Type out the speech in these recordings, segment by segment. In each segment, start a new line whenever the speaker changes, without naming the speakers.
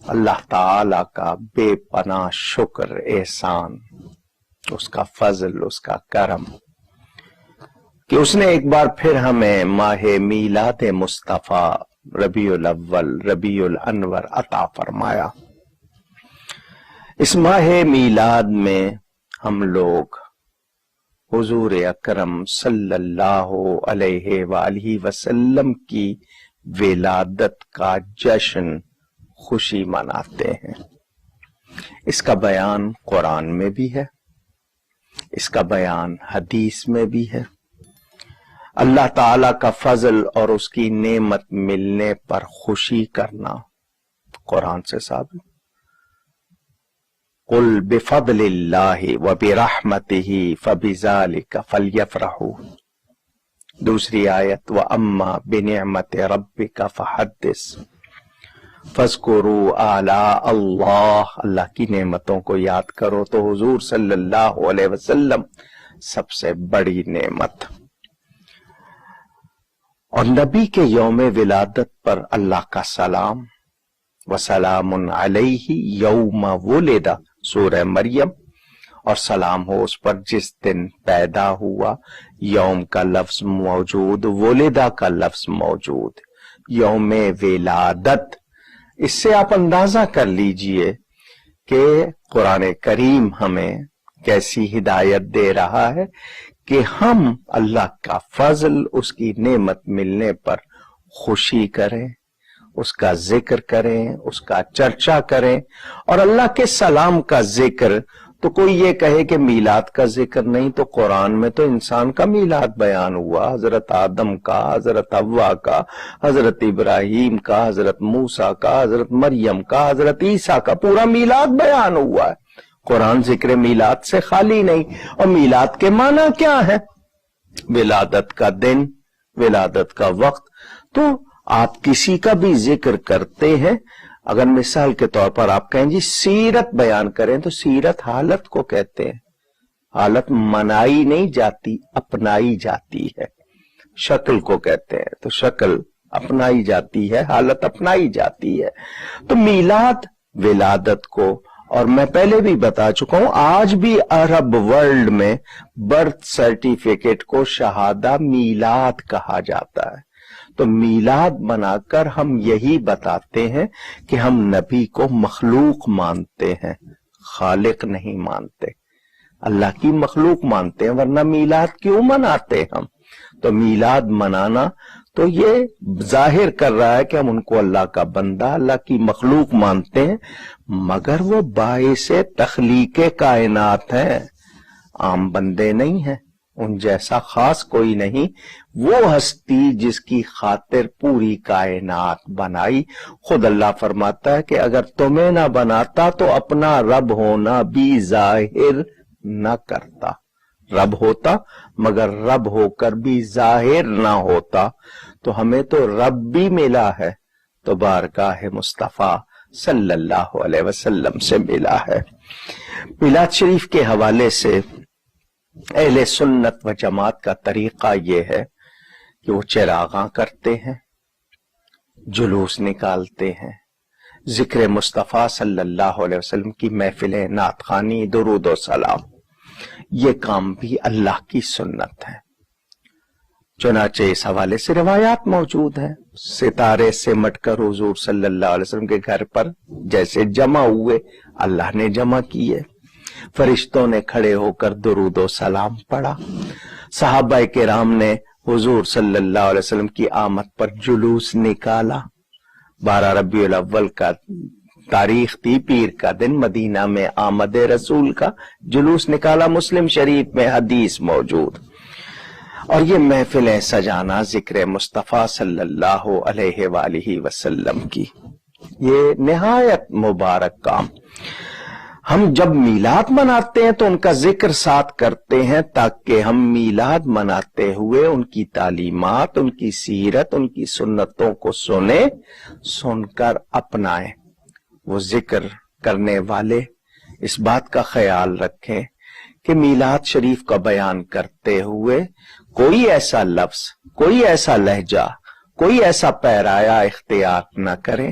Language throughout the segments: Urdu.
اللہ تعالی کا بے پناہ شکر احسان، اس کا فضل، اس کا کرم کہ اس نے ایک بار پھر ہمیں ماہ میلاد مصطفیٰ ربیع الاول ربیع الانور عطا فرمایا۔ اس ماہ میلاد میں ہم لوگ حضور اکرم صلی اللہ علیہ وآلہ وسلم کی ولادت کا جشن خوشی مناتے ہیں۔ اس کا بیان قرآن میں بھی ہے، اس کا بیان حدیث میں بھی ہے۔ اللہ تعالی کا فضل اور اس کی نعمت ملنے پر خوشی کرنا قرآن سے ثابت۔ قل بفضل اللہ وبرحمتہ فبذلک فلیفرحوا، دوسری آیت واما بنعمت ربک فحدث فاذکروا آلاء اللہ، اللہ کی نعمتوں کو یاد کرو تو حضور صلی اللہ علیہ وسلم سب سے بڑی نعمت۔ اور نبی کے یوم ولادت پر اللہ کا سلام، وسلام علیہ یوم ولد سورہ مریم، اور سلام ہو اس پر جس دن پیدا ہوا۔ یوم کا لفظ موجود، ولدہ کا لفظ موجود، یوم ولادت۔ اس سے آپ اندازہ کر لیجئے کہ قرآن کریم ہمیں کیسی ہدایت دے رہا ہے کہ ہم اللہ کا فضل، اس کی نعمت ملنے پر خوشی کریں، اس کا ذکر کریں، اس کا چرچا کریں۔ اور اللہ کے سلام کا ذکر، تو کوئی یہ کہے کہ میلاد کا ذکر نہیں، تو قرآن میں تو انسان کا میلاد بیان ہوا، حضرت آدم کا، حضرت حوا کا، حضرت ابراہیم کا، حضرت موسیٰ کا، حضرت مریم کا، حضرت عیسیٰ کا، پورا میلاد بیان ہوا ہے۔ قرآن ذکر میلاد سے خالی نہیں۔ اور میلاد کے معنی کیا ہے؟ ولادت کا دن، ولادت کا وقت۔ تو آپ کسی کا بھی ذکر کرتے ہیں، اگر مثال کے طور پر آپ کہیں جی سیرت بیان کریں، تو سیرت حالت کو کہتے ہیں۔ حالت منائی نہیں جاتی، اپنائی جاتی ہے۔ شکل کو کہتے ہیں، تو شکل اپنائی جاتی ہے، حالت اپنائی جاتی ہے۔ تو میلاد ولادت کو، اور میں پہلے بھی بتا چکا ہوں، آج بھی عرب ورلڈ میں برتھ سرٹیفکیٹ کو شہادہ میلاد کہا جاتا ہے۔ تو میلاد بنا کر ہم یہی بتاتے ہیں کہ ہم نبی کو مخلوق مانتے ہیں، خالق نہیں مانتے، اللہ کی مخلوق مانتے ہیں، ورنہ میلاد کیوں مناتے ہم؟ تو میلاد منانا تو یہ ظاہر کر رہا ہے کہ ہم ان کو اللہ کا بندہ، اللہ کی مخلوق مانتے ہیں، مگر وہ باعث تخلیق کائنات ہیں، عام بندے نہیں ہیں، ان جیسا خاص کوئی نہیں۔ وہ ہستی جس کی خاطر پوری کائنات بنائی۔ خود اللہ فرماتا ہے کہ اگر تمہیں نہ بناتا تو اپنا رب ہونا بھی ظاہر نہ کرتا۔ رب ہوتا مگر رب ہو کر بھی ظاہر نہ ہوتا۔ تو ہمیں تو رب بھی ملا ہے، تو بارگاہ مصطفیٰ صلی اللہ علیہ وسلم سے ملا ہے۔ میلاد شریف کے حوالے سے اہل سنت و جماعت کا طریقہ یہ ہے کہ وہ چراغاں کرتے ہیں، جلوس نکالتے ہیں، ذکر مصطفیٰ صلی اللہ علیہ وسلم کی محفلیں، نعت خوانی، درود و سلام، یہ کام بھی اللہ کی سنت ہے۔ چنانچہ اس حوالے سے روایات موجود ہیں، ستارے سمٹ کر حضور صلی اللہ علیہ وسلم کے گھر پر جیسے جمع ہوئے، اللہ نے جمع کیے، فرشتوں نے کھڑے ہو کر درود و سلام پڑھا، صحابہ کرام نے حضور صلی اللہ علیہ وسلم کی آمد پر جلوس نکالا۔ 12 ربیع الاول کا تاریخ تھی، پیر کا دن، مدینہ میں آمد رسول کا جلوس نکالا، مسلم شریف میں حدیث موجود۔ اور یہ محفلیں سجانا ذکر مصطفیٰ صلی اللہ علیہ وآلہ وسلم کی، یہ نہایت مبارک کام۔ ہم جب میلاد مناتے ہیں تو ان کا ذکر ساتھ کرتے ہیں تاکہ ہم میلاد مناتے ہوئے ان کی تعلیمات، ان کی سیرت، ان کی سنتوں کو سن کر اپنائیں۔ وہ ذکر کرنے والے اس بات کا خیال رکھیں کہ میلاد شریف کا بیان کرتے ہوئے کوئی ایسا لفظ، کوئی ایسا لہجہ، کوئی ایسا پیرایا اختیار نہ کریں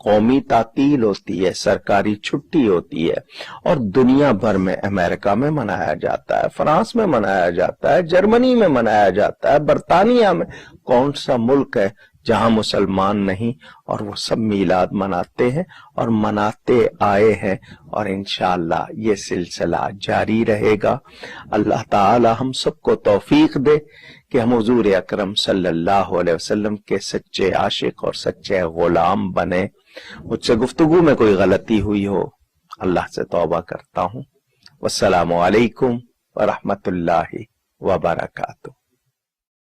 قومی تعطیل ہوتی ہے، سرکاری چھٹی ہوتی ہے، اور دنیا بھر میں امریکہ میں منایا جاتا ہے، فرانس میں منایا جاتا ہے، جرمنی میں منایا جاتا ہے، برطانیہ میں، کون سا ملک ہے جہاں مسلمان نہیں، اور وہ سب میلاد مناتے ہیں اور مناتے آئے ہیں، اور انشاءاللہ یہ سلسلہ جاری رہے گا۔ اللہ تعالی ہم سب کو توفیق دے کہ ہم حضور اکرم صلی اللہ علیہ وسلم کے سچے عاشق اور سچے غلام بنے۔ مجھ سے گفتگو میں کوئی غلطی ہوئی ہو، اللہ سے توبہ کرتا ہوں۔ والسلام علیکم ورحمۃ اللہ وبرکاتہ۔